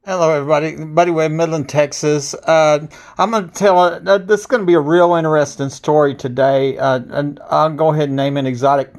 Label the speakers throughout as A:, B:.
A: Hello, everybody. Buddy Way, Midland, Texas. I'm going to tell this is going to be a real interesting story today. And I'll go ahead and name an exotic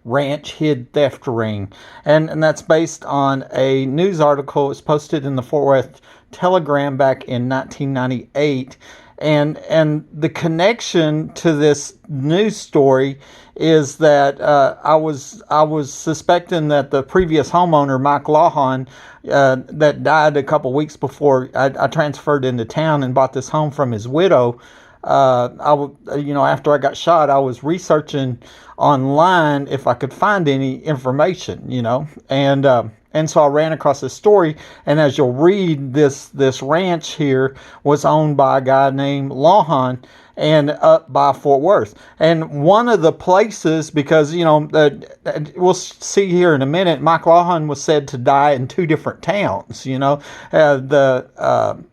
A: ranch hid theft ring, and that's based on a news article. It was posted in the Fort Worth Telegram back in 1998, and the connection to this news story is that I was suspecting that the previous homeowner, Mike Lawhon, that died a couple weeks before I transferred into town and bought this home from his widow. After I got shot, I was researching online if I could find any information, and so I ran across this story. And as you'll read, this ranch here was owned by a guy named Lawhon, and up by Fort Worth. And one of the places, because we'll see here in a minute, Mike Lawhon was said to die in two different towns. The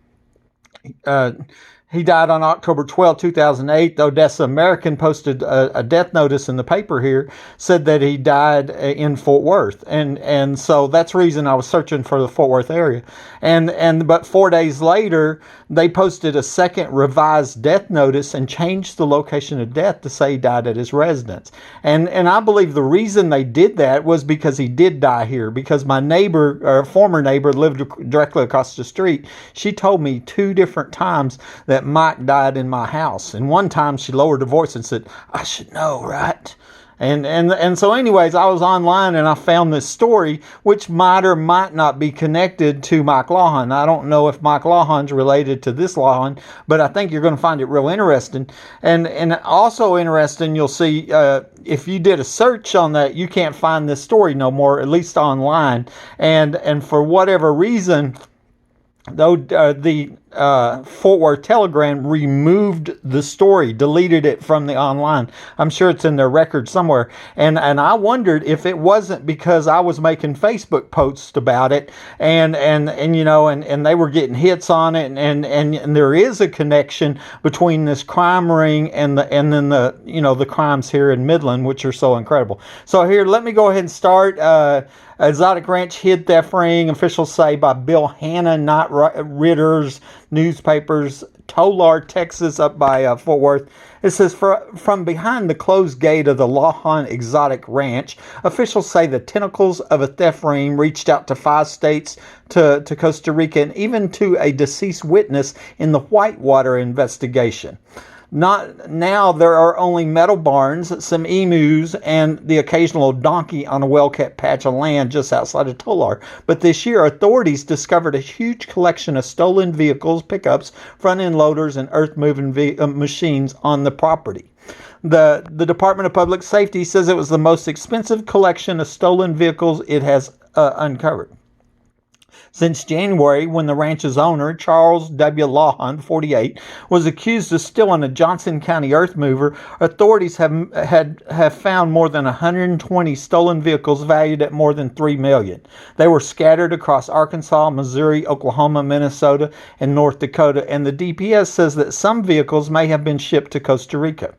A: he died on October 2008. The Odessa American posted a death notice in the paper here, said that he died in Fort Worth. And so that's the reason I was searching for the Fort Worth area. But 4 days later, they posted a second revised death notice and changed the location of death to say he died at his residence. And I believe the reason they did that was because he did die here, because my neighbor, or former neighbor, lived directly across the street. She told me two different times that Mike died in my house. And one time she lowered her voice and said, "I should know, right?" And so anyways, I was online and I found this story, which might or might not be connected to Mike Lawhon. I don't know if Mike Lawhon's related to this Lawhon, but I think you're going to find it real interesting. And also interesting, you'll see, if you did a search on that, you can't find this story no more, at least online. And for whatever reason, though, the Fort Worth Telegram removed the story, deleted it from the online. I'm sure it's in their record somewhere. And I wondered if it wasn't because I was making Facebook posts about it, and they were getting hits on it, and there is a connection between this crime ring and then the crimes here in Midland, which are so incredible. So here, let me go ahead and start. Exotic Ranch hid theft ring, officials say, by Bill Hanna, not Ritter's newspapers, Tolar, Texas, up by Fort Worth. It says, from behind the closed gate of the Lawhon Exotic Ranch, officials say the tentacles of a theft ring reached out to 5 states, to Costa Rica, and even to a deceased witness in the Whitewater investigation. Not now, there are only metal barns, some emus, and the occasional donkey on a well-kept patch of land just outside of Tolar. But this year, authorities discovered a huge collection of stolen vehicles, pickups, front-end loaders, and earth-moving machines on the property. The Department of Public Safety says it was the most expensive collection of stolen vehicles it has uncovered. Since January, when the ranch's owner, Charles W. Lawhon, 48, was accused of stealing a Johnson County earth mover, authorities have found more than 120 stolen vehicles valued at more than $3 million. They were scattered across Arkansas, Missouri, Oklahoma, Minnesota, and North Dakota, and the DPS says that some vehicles may have been shipped to Costa Rica.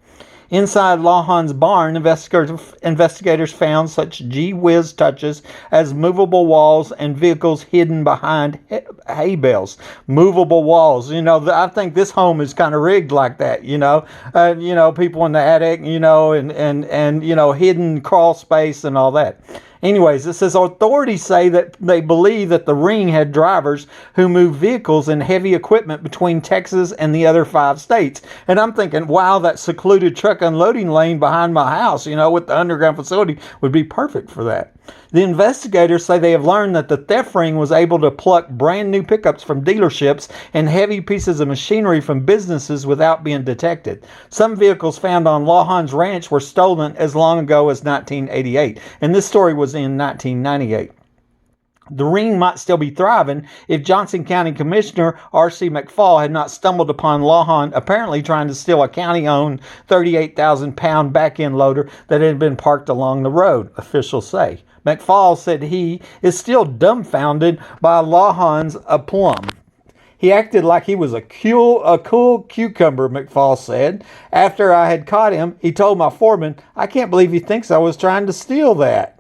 A: Inside Lawhon's barn, investigators found such gee-whiz touches as movable walls and vehicles hidden behind hay bales. Movable walls. I think this home is kind of rigged like that, people in the attic, and hidden crawl space and all that. Anyways, it says authorities say that they believe that the ring had drivers who moved vehicles and heavy equipment between Texas and the other 5 states. And I'm thinking, wow, that secluded truck unloading lane behind my house, with the underground facility would be perfect for that. The investigators say they have learned that the theft ring was able to pluck brand new pickups from dealerships and heavy pieces of machinery from businesses without being detected. Some vehicles found on Lawhon's ranch were stolen as long ago as 1988, and this story was in 1998. The ring might still be thriving if Johnson County Commissioner R.C. McFall had not stumbled upon Lawhon apparently trying to steal a county-owned 38,000-pound back-end loader that had been parked along the road, officials say. McFall said he is still dumbfounded by Lawhon's aplomb. He acted like he was a cool cucumber, McFall said. After I had caught him, he told my foreman, "I can't believe he thinks I was trying to steal that."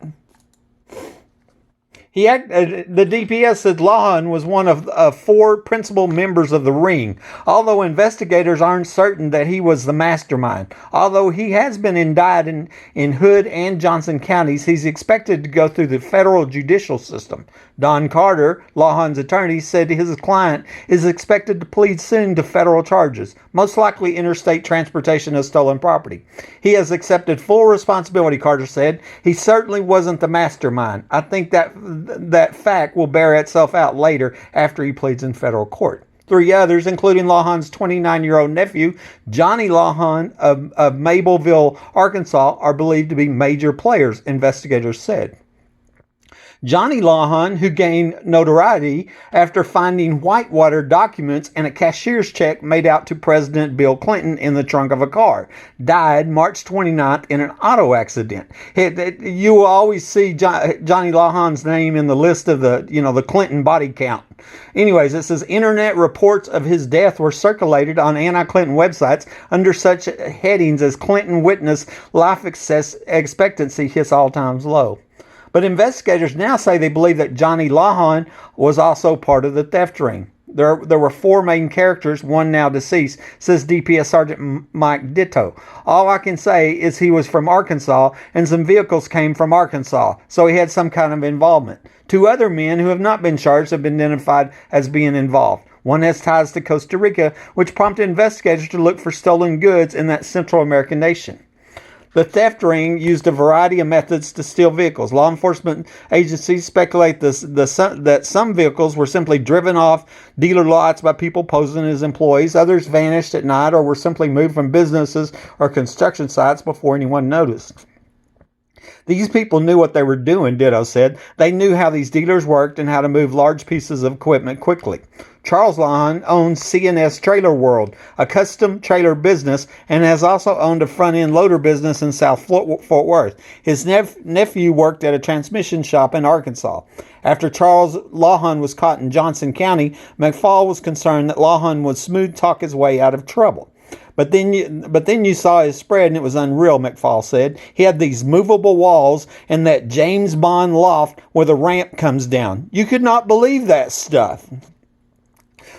A: The DPS said Lawhon was one of four principal members of the ring, although investigators aren't certain that he was the mastermind. Although he has been indicted in Hood and Johnson counties, he's expected to go through the federal judicial system. Don Carter, Lawhon's attorney, said his client is expected to plead soon to federal charges, most likely interstate transportation of stolen property. He has accepted full responsibility, Carter said. He certainly wasn't the mastermind. I think that fact will bear itself out later after he pleads in federal court. Three others, including Lawhon's 29-year-old nephew, Johnny Lawhon of Mableville, Arkansas, are believed to be major players, investigators said. Johnny Lawhon, who gained notoriety after finding Whitewater documents and a cashier's check made out to President Bill Clinton in the trunk of a car, died March 29th in an auto accident. You will always see Johnny Lawhon's name in the list of the Clinton body count. Anyways, it says internet reports of his death were circulated on anti-Clinton websites under such headings as Clinton witness life expectancy hits all-time low. But investigators now say they believe that Johnny Lawhon was also part of the theft ring. There were four main characters, one now deceased, says DPS Sergeant Mike Ditto. All I can say is he was from Arkansas and some vehicles came from Arkansas, so he had some kind of involvement. Two other men who have not been charged have been identified as being involved. One has ties to Costa Rica, which prompted investigators to look for stolen goods in that Central American nation. The theft ring used a variety of methods to steal vehicles. Law enforcement agencies speculate that some vehicles were simply driven off dealer lots by people posing as employees. Others vanished at night or were simply moved from businesses or construction sites before anyone noticed. These people knew what they were doing, Ditto said. They knew how these dealers worked and how to move large pieces of equipment quickly. Charles Lawhon owns C&S Trailer World, a custom trailer business, and has also owned a front-end loader business in South Fort Worth. His nephew worked at a transmission shop in Arkansas. After Charles Lawhon was caught in Johnson County, McFall was concerned that Lawhon would smooth talk his way out of trouble. But then you saw his spread and it was unreal, McFall said. He had these movable walls and that James Bond loft where the ramp comes down. You could not believe that stuff.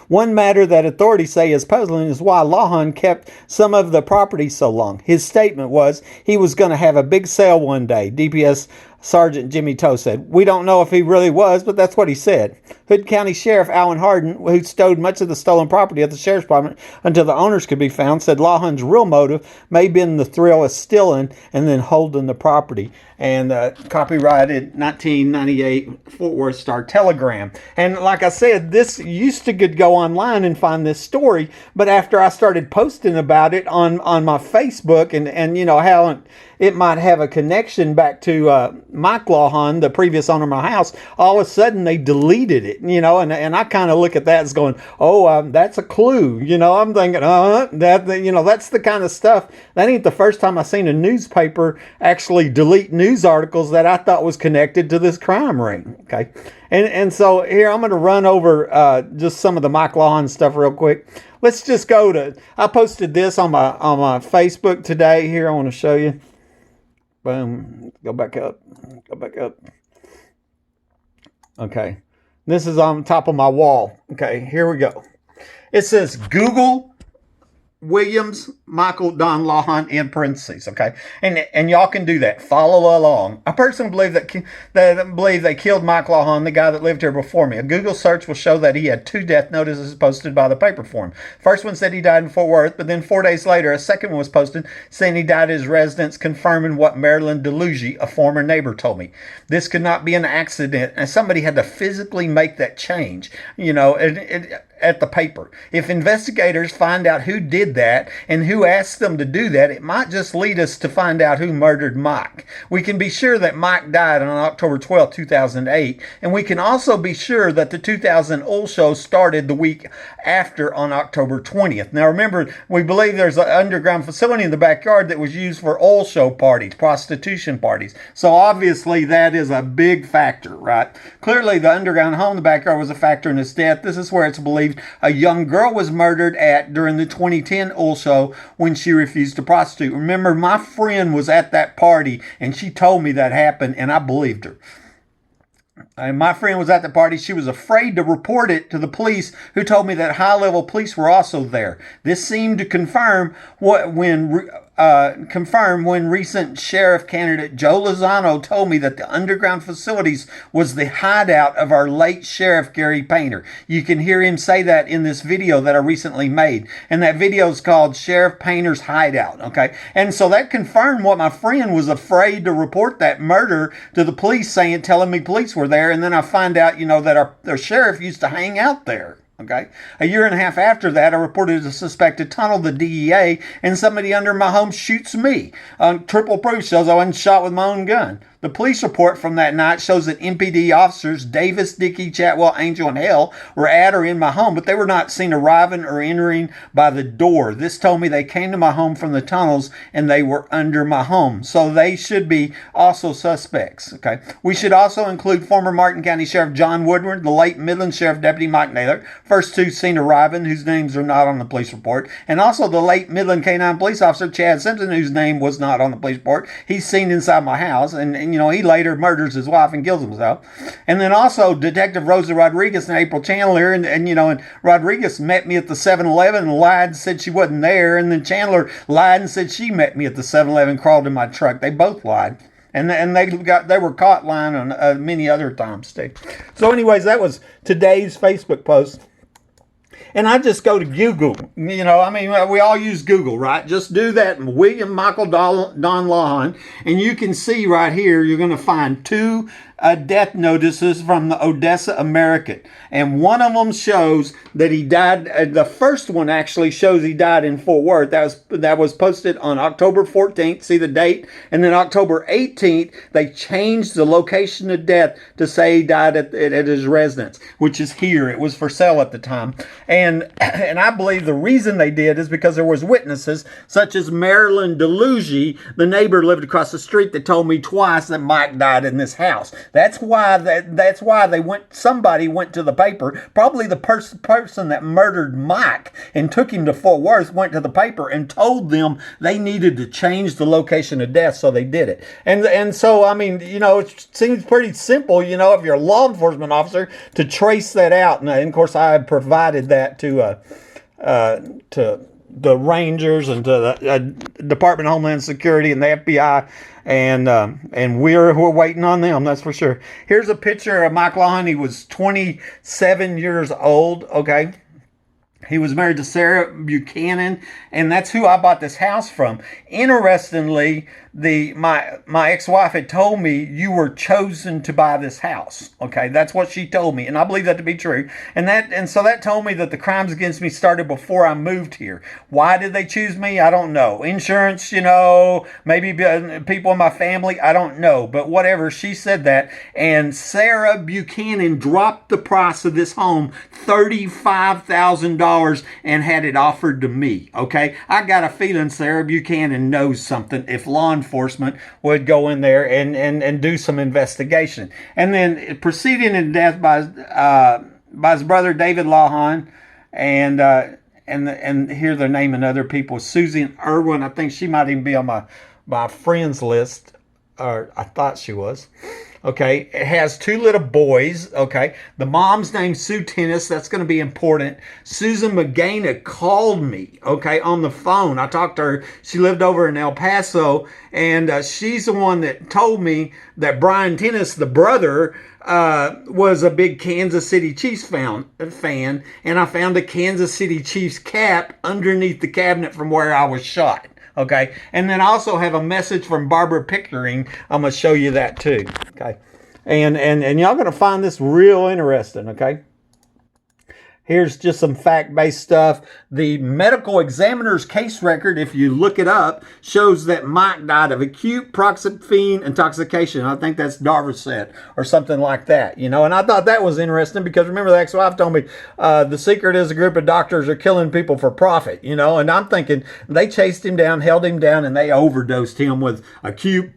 A: One matter that authorities say is puzzling is why Lawhon kept some of the property so long. His statement was he was going to have a big sale one day, DPS Sergeant Jimmy Toe said. We don't know if he really was, but that's what he said. Hood County Sheriff Alan Harden, who stowed much of the stolen property at the Sheriff's Department until the owners could be found, said Lawhon's real motive may have been the thrill of stealing and then holding the property. And copyrighted 1998 Fort Worth Star-Telegram. And like I said, this used to go online and find this story, but after I started posting about it on my Facebook and you know how it might have a connection back to Mike Lawhon, the previous owner of my house, all of a sudden they deleted it, you know, and I kind of look at that as going, that's a clue, you know. I'm thinking, that's the kind of stuff, that ain't the first time I've seen a newspaper actually delete news articles that I thought was connected to this crime ring, okay? And so here, I'm going to run over just some of the Mike Lawhon stuff real quick. Let's just go to, I posted this on my Facebook today. Here, I want to show you. Boom. Go back up. Okay. This is on top of my wall. Okay, here we go. It says Google Williams Michael Don Lawhon in parentheses, okay? And y'all can do that. Follow along. I personally believe that they killed Mike Lawhon, the guy that lived here before me. A Google search will show that he had 2 death notices posted by the paper for him. First one said he died in Fort Worth, but then 4 days later, a second one was posted saying he died at his residence, confirming what Marilyn Dlugi, a former neighbor, told me. This could not be an accident, and somebody had to physically make that change, you know, at the paper. If investigators find out who did that and who asked them to do that, it might just lead us to find out who murdered Mike. We can be sure that Mike died on October 12, 2008, and we can also be sure that the 2000 oil show started the week after on October 20th. Now remember, we believe there's an underground facility in the backyard that was used for oil show parties, prostitution parties. So obviously that is a big factor, right? Clearly the underground home in the backyard was a factor in his death. This is where it's believed a young girl was murdered at during the 2010 oil show when she refused to prostitute. Remember, my friend was at that party and she told me that happened and I believed her. And my friend was at the party. She was afraid to report it to the police, who told me that high-level police were also there. This seemed to confirm when recent sheriff candidate Joe Lozano told me that the underground facilities was the hideout of our late sheriff Gary Painter. You can hear him say that in this video that I recently made, and that video is called Sheriff Painter's Hideout. Okay, and so that confirmed what my friend was afraid to report, that murder, to the police, telling me police were there, and then I find out, that our sheriff used to hang out there. Okay. A year and a half after that, I reported a suspected tunnel to the DEA, and somebody under my home shoots me. Triple proof shows I wasn't shot with my own gun. The police report from that night shows that MPD officers Davis, Dickey, Chatwell, Angel, and Hale were at or in my home, but they were not seen arriving or entering by the door. This told me they came to my home from the tunnels and they were under my home. So they should be also suspects. Okay. We should also include former Martin County Sheriff John Woodward, the late Midland Sheriff Deputy Mike Naylor, first two seen arriving, whose names are not on the police report, and also the late Midland K-9 police officer Chad Simpson, whose name was not on the police report. He's seen inside my house, and he later murders his wife and kills himself. And then also Detective Rosa Rodriguez and April Chandler, and Rodriguez met me at the 7-Eleven and lied and said she wasn't there, and then Chandler lied and said she met me at the 7-Eleven, crawled in my truck. They both lied. And they were caught lying on many other times too. So anyways, that was today's Facebook post. And I just go to Google. We all use Google, right? Just do that, William Michael Don Lawhon, and you can see right here, you're going to find two death notices from the Odessa American. And one of them shows that he died. The first one actually shows he died in Fort Worth. That was posted on October 14th. See the date? And then October 18th, they changed the location of death to say he died at his residence, which is here. It was for sale at the time. And I believe the reason they did is because there was witnesses, such as Marilyn Dlugi, the neighbor lived across the street, that told me twice that Mike died in this house. That's why somebody went to the paper. Probably the person that murdered Mike and took him to Fort Worth went to the paper and told them they needed to change the location of death, so they did it. And so, it seems pretty simple, if you're a law enforcement officer, to trace that out. And of course, I provided that to the Rangers and to the Department of Homeland Security and the FBI, and we're waiting on them, that's for sure. Here's a picture of Mike Lawhon. He was 27 years old, okay? He was married to Sarah Buchanan, and that's who I bought this house from. Interestingly, my ex-wife had told me, you were chosen to buy this house. Okay, that's what she told me, and I believe that to be true. And so that told me that the crimes against me started before I moved here. Why did they choose me? I don't know. Insurance, maybe people in my family, I don't know. But whatever, she said that. And Sarah Buchanan dropped the price of this home $35,000 and had it offered to me. Okay, I got a feeling Sarah Buchanan knows something if law enforcement would go in there and do some investigation. And then proceeding in death by his brother David Lawhon, and here they're naming other people. Susan Irwin, I think she might even be on my friends list, or I thought she was. Okay, it has two little boys. Okay, the mom's named Sue Tennis. That's going to be important. Susan McGaina called me, okay, on the phone. I talked to her. She lived over in El Paso, and she's the one that told me that Brian Tennis, the brother, was a big Kansas City Chiefs fan, and I found a Kansas City Chiefs cap underneath the cabinet from where I was shot. Okay, and then I also have a message from Barbara Pickering. I'm going to show you that too. Okay, and y'all going to find this real interesting. Okay, here's just some fact-based stuff. The medical examiner's case record, if you look it up, shows that Mike died of acute proxaphene intoxication. I think that's Darvocet or something like that, And I thought that was interesting because remember the ex-wife told me the secret is a group of doctors are killing people for profit, And I'm thinking they chased him down, held him down, and they overdosed him with acute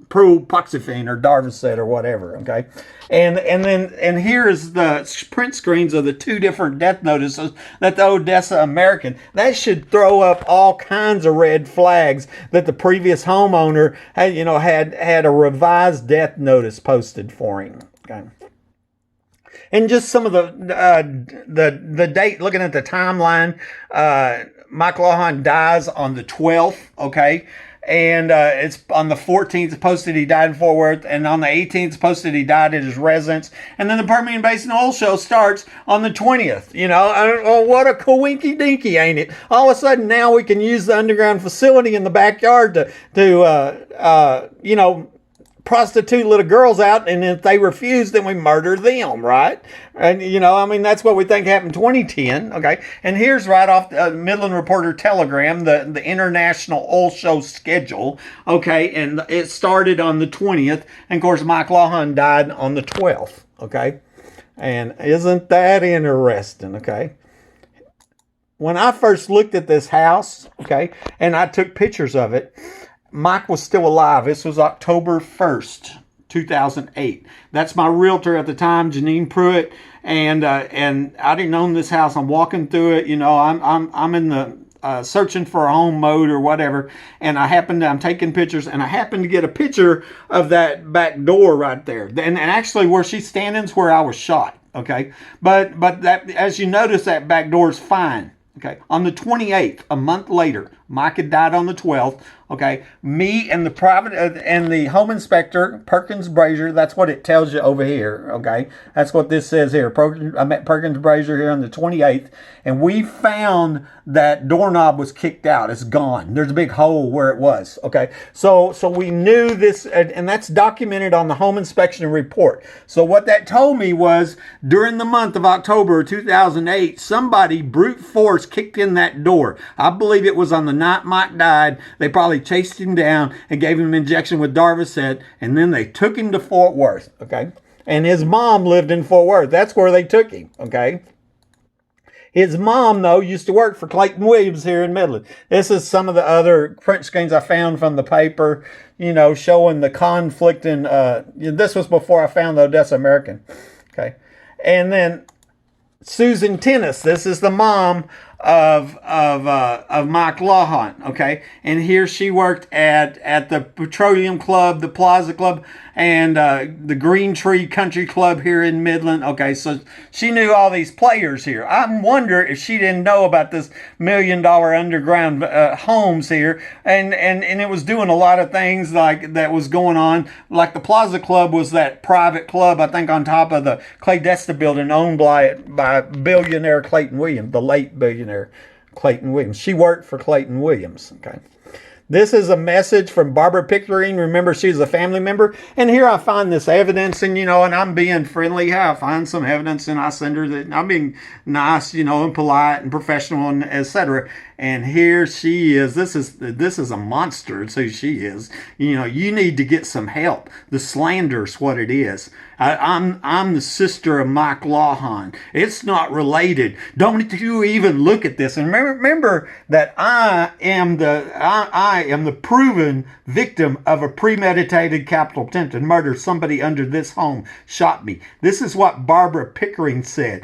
A: proxaphene or Darvocet or whatever, okay? And here is the print screens of the two different death notices that the Odessa American. That should throw up all kinds of red flags that the previous homeowner had a revised death notice posted for him, okay? And just some of the date, looking at the timeline, Mike Lawhon dies on the 12th, okay? And it's on the 14th posted he died in Fort Worth, and on the 18th posted he died at his residence. And then the Permian Basin oil show starts on the 20th. What a coinky dinky, ain't it? All of a sudden now we can use the underground facility in the backyard to prostitute little girls out, and if they refuse, then we murder them, right? And, that's what we think happened in 2010, okay? And here's right off the Midland Reporter Telegram, the International Oil Show schedule, okay? And it started on the 20th, and of course, Mike Lawhon died on the 12th, okay? And isn't that interesting, okay? When I first looked at this house, okay, and I took pictures of it, Mike was still alive. This was October 1st, 2008. That's my realtor at the time, Janine Pruitt, and I didn't own this house. I'm walking through it. I'm in the searching for a home mode or whatever, and I'm taking pictures, and I happened to get a picture of that back door right there. And actually, where she's standing is where I was shot. Okay, but that, as you notice, that back door is fine. Okay, on the 28th, a month later, Mike had died on the 12th. Okay, me and the private and the home inspector, Perkins Brazier, that's what it tells you over here. Okay, that's what this says here. I met Perkins Brazier here on the 28th, and we found that doorknob was kicked out. It's gone. There's a big hole where it was. Okay, so we knew this, and that's documented on the home inspection report. So what that told me was during the month of October 2008, somebody brute force kicked in that door. I believe it was on the night Mike died. They probably chased him down and gave him an injection with Darvocet, and then they took him to Fort Worth, okay? And his mom lived in Fort Worth. That's where they took him, okay? His mom, though, used to work for Clayton Williams here in Midland. This is some of the other print screens I found from the paper, showing the conflict. And this was before I found the Odessa American, okay? And then Susan Tennis, this is the mom of Mike Lawhon, okay? And here she worked at the Petroleum Club, the Plaza Club, and the Green Tree Country Club here in Midland. Okay, so she knew all these players here. I wonder if she didn't know about this $1 million underground homes here, and it was doing a lot of things like that was going on. Like the Plaza Club was that private club, I think, on top of the Clay Desta building, owned by billionaire Clayton Williams, the late billionaire Clayton Williams. She worked for Clayton Williams, okay? This is a message from Barbara Pickering. Remember, she's a family member. And here I find this evidence, and I'm being friendly. I find some evidence, and I send her that I'm being nice, and polite and professional, and etc. And here she is. This is a monster. It's who she is. You need to get some help. The slander's what it is. I'm the sister of Mike Lawhon. It's not related. Don't you even look at this. And remember that I am the proven victim of a premeditated capital attempted murder. Somebody under this home shot me. This is what Barbara Pickering said.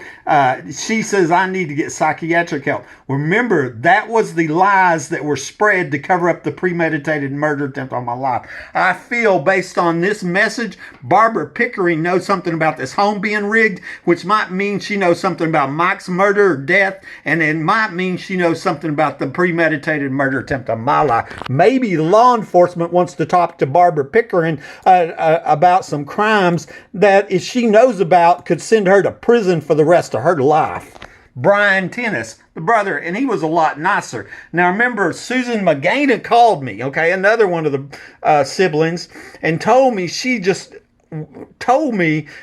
A: She says I need to get psychiatric help. Remember, that was the lies that were spread to cover up the premeditated murder attempt on my life. I feel, based on this message, Barbara Pickering knows something about this home being rigged, which might mean she knows something about Mike's murder or death, and it might mean she knows something about the premeditated murder attempt on my life. Maybe law enforcement wants to talk to Barbara Pickering about some crimes that, if she knows about, could send her to prison for the rest of her life. Brian Tennis, the brother, and he was a lot nicer. Now remember, Susan Magana called me, okay, another one of the siblings, and told me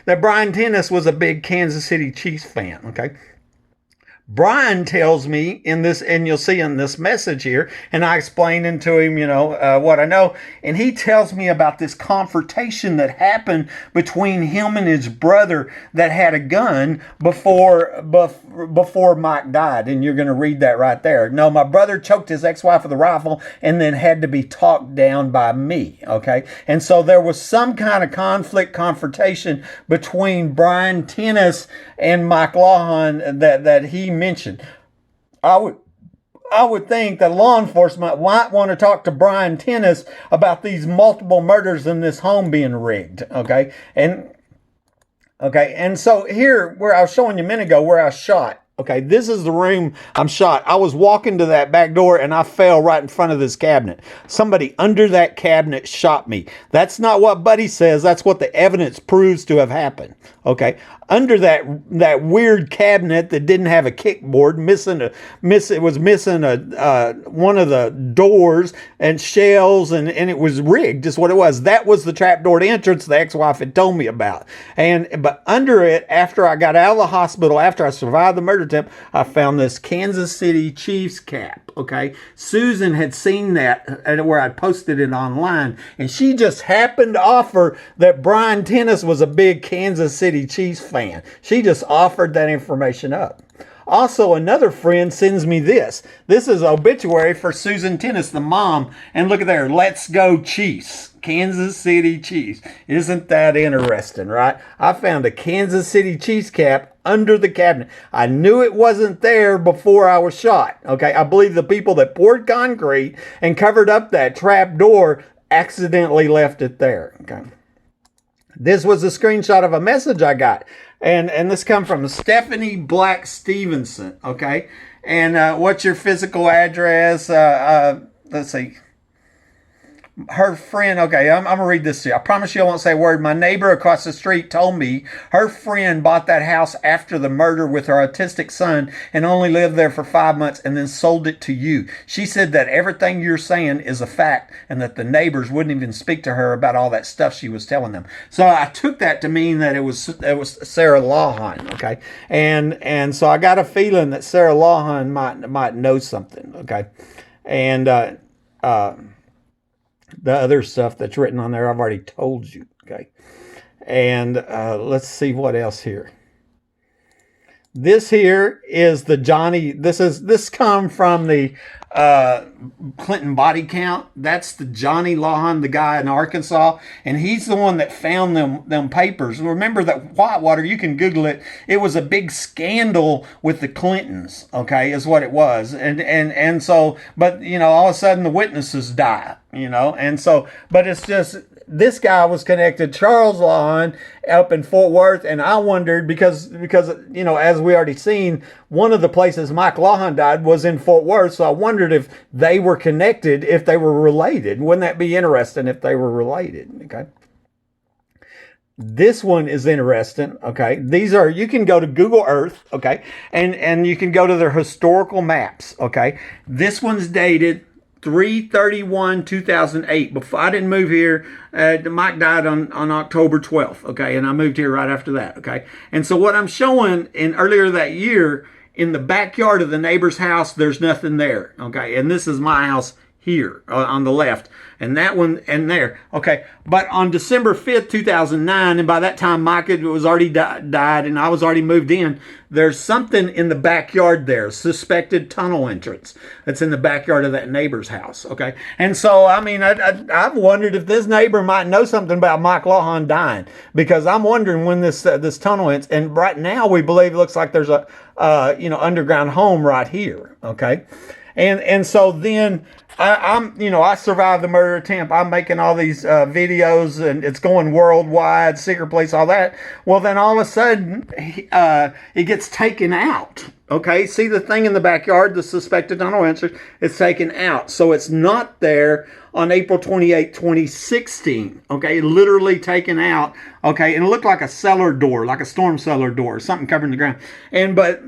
A: that Brian Tennis was a big Kansas City Chiefs fan, okay? Brian tells me in this, and you'll see in this message here, and I explained to him, what I know, and he tells me about this confrontation that happened between him and his brother that had a gun before Mike died, and you're going to read that right there. No, my brother choked his ex-wife with a rifle and then had to be talked down by me, okay? And so there was some kind of confrontation between Brian Tennis and Mike Lawhon that he mentioned. I would think that law enforcement might want to talk to Brian Tennis about these multiple murders in this home being rigged, okay? And Okay, and so here, where I was showing you a minute ago, where I shot. Okay, this is the room I'm shot. I was walking to that back door and I fell right in front of this cabinet. Somebody under that cabinet shot me. That's not what Buddy says. That's what the evidence proves to have happened. Okay, under that weird cabinet that didn't have a kickboard, it was missing one of the doors and shells, and it was rigged. Is what it was. That was the trapdoor entrance the ex-wife had told me about. But under it, after I got out of the hospital, after I survived the murder attempt, I found this Kansas City Chiefs cap. Okay, Susan had seen that where I posted it online, and she just happened to offer that Brian Tennis was a big Kansas City Chiefs fan. She just offered that information up. Also, another friend sends me this. This is obituary for Susan Tennis, the mom. And look at there, let's go Chiefs. Kansas City Chiefs. Isn't that interesting, right? I found a Kansas City Chiefs cap under the cabinet. I knew it wasn't there before I was shot. Okay, I believe the people that poured concrete and covered up that trap door accidentally left it there. Okay. This was a screenshot of a message I got. And this come from Stephanie Black Stevenson, okay? And what's your physical address? Let's see. Her friend, okay, I'm going to read this to you. I promise you I won't say a word. My neighbor across the street told me her friend bought that house after the murder with her autistic son and only lived there for 5 months and then sold it to you. She said that everything you're saying is a fact and that the neighbors wouldn't even speak to her about all that stuff she was telling them. So I took that to mean that it was Sarah Lawhon, okay? And so I got a feeling that Sarah Lawhon might know something, okay? And the other stuff that's written on there, I've already told you, okay? And let's see what else here. This here is the Johnny, this come from the Clinton body count. That's the Johnny Lawhon, the guy in Arkansas, and he's the one that found them papers. Remember that Whitewater, you can Google it. It was a big scandal with the Clintons, okay, is what it was. And so, but you know, all of a sudden the witnesses die, you know, and so, but it's just, this guy was connected, Charles Lawhon, up in Fort Worth, and I wondered because you know, as we already seen, one of the places Mike Lawhon died was in Fort Worth, so I wondered if they were connected, if they were related. Wouldn't that be interesting if they were related? Okay. This one is interesting, okay? These are, you can go to Google Earth, okay? And you can go to their historical maps, okay? This one's dated 3/31/2008. Before I didn't move here, Mike died on October 12th, okay? And I moved here right after that, okay? And so what I'm showing in earlier that year, in the backyard of the neighbor's house, there's nothing there, okay? And this is my house here on the left, and that one and there, okay? But on December 5th, 2009, and by that time Mike was already died and I was already moved in, there's something in the backyard there, suspected tunnel entrance that's in the backyard of that neighbor's house, okay? And so, I mean, I've wondered if this neighbor might know something about Mike Lawhon dying, because I'm wondering when this tunnel ends, and right now we believe it looks like there's a you know, underground home right here, okay? And so then I survived the murder attempt. I'm making all these videos, and it's going worldwide, secret police, all that. Well, then all of a sudden, it gets taken out. Okay, see the thing in the backyard, the suspected tunnel entrance, it's taken out. So it's not there on April 28, 2016. Okay, literally taken out. Okay, and it looked like a cellar door, like a storm cellar door, something covering the ground. But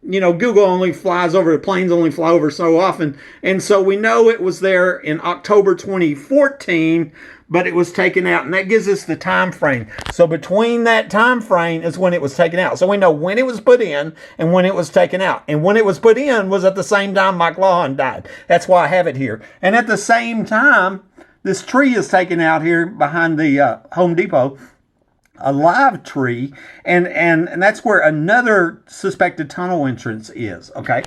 A: you know, Google only flies over, the planes only fly over so often. And so we know it was there in October 2014, but it was taken out. And that gives us the time frame. So between that time frame is when it was taken out. So we know when it was put in and when it was taken out. And when it was put in was at the same time Mike Lawhon died. That's why I have it here. And at the same time, this tree is taken out here behind the Home Depot. A live tree, and that's where another suspected tunnel entrance is, okay?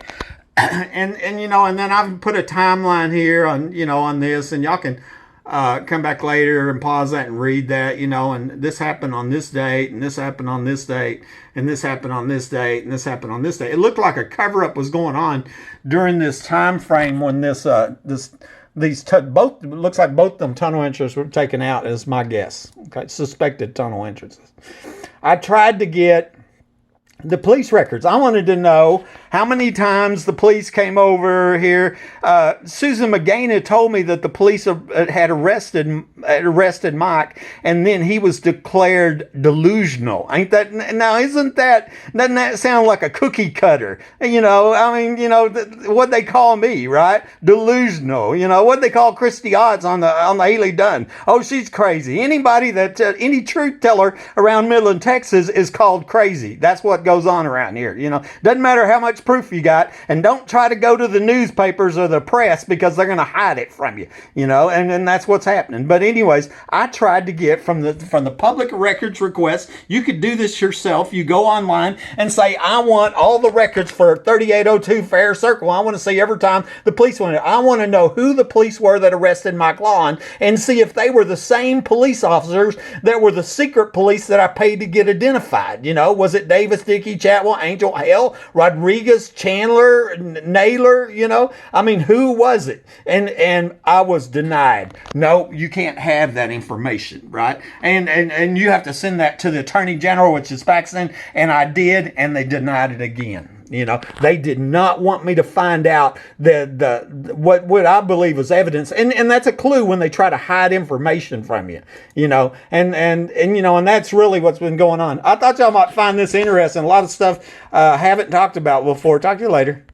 A: And you know, and then I've put a timeline here on, you know, on this, and y'all can come back later and pause that and read that, you know, and this happened on this date, and this happened on this date, and this happened on this date, and this happened on this date. It looked like a cover-up was going on during this time frame when this both, looks like both them tunnel entrances were taken out, is my guess. Okay, suspected tunnel entrances. I tried to get the police records. I wanted to know how many times the police came over here. Susan McGaina told me that the police had arrested Mike, and then he was declared delusional. Ain't that now? Doesn't that sound like a cookie cutter? You know, I mean, you know, what they call me, right? Delusional. You know what they call Christy Odds on the Haley Dunn. Oh, she's crazy. Anybody that any truth teller around Midland, Texas, is called crazy. That's what goes on around here. You know, doesn't matter how much proof you got, and don't try to go to the newspapers or the press, because they're going to hide it from you, you know, and that's what's happening. But anyways, I tried to get from the public records request. You could do this yourself. You go online and say, I want all the records for 3802 Fair Circle. I want to see every time the police went. I want to know who the police were that arrested Mike Lawhon, and see if they were the same police officers that were the secret police that I paid to get identified. You know, was it Davis, Dickey, Chatwell, Angel, Hale, Rodriguez, Chandler, Naylor? You know, I mean, who was it? And I was denied. No, you can't have that information, right? And you have to send that to the Attorney General, which is Paxton, and I did, and they denied it again. You know, they did not want me to find out what I believe was evidence, and that's a clue when they try to hide information from you. You know, and you know, and that's really what's been going on. I thought y'all might find this interesting. A lot of stuff I haven't talked about before. Talk to you later.